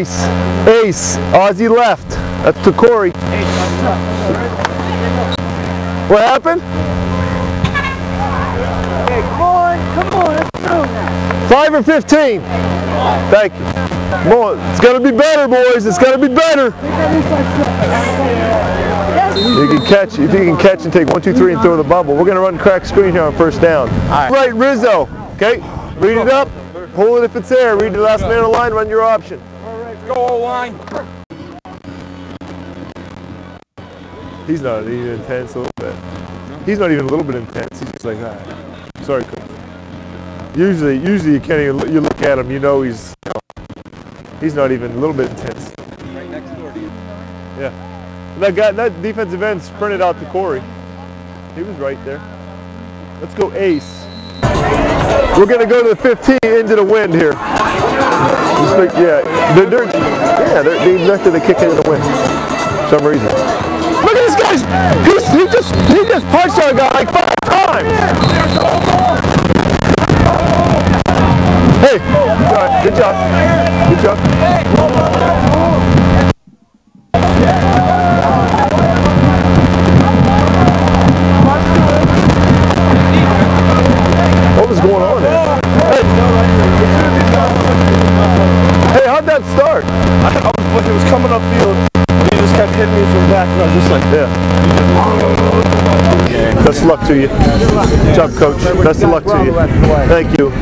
ace. Ace. Aussie left. That's to Corey. What happened? Hey, come on, let's go now. 5 or 15. Thank you. Come on, it's got to be better, boys. It's got to be better. You can catch, if you can catch and take 1, 2, 3 and throw the bubble. We're going to run crack screen here on first down. Right, Rizzo. Okay, read it up. Pull it if it's there. Read the last man on the line. Run your option. All right, go line. He's not even intense a little bit. He's not even a little bit intense. He's just like that. Sorry, coach. Usually you can't even. You look at him, you know he's not even a little bit intense. Right next door to you. Yeah. That guy, that defensive end sprinted out to Corey. He was right there. Let's go ace. We're gonna go to the 15 into the wind here. They elected to kick into the wind for some reason. Look at this guy! He just punched our guy like 5 times. Hey, good job. Good job. What was going on there? Hey, how'd that start? It was coming upfield. He just kept hitting me from back, and I was just like, yeah. Best of luck to you. Good job, coach. Best of luck to you. Thank you.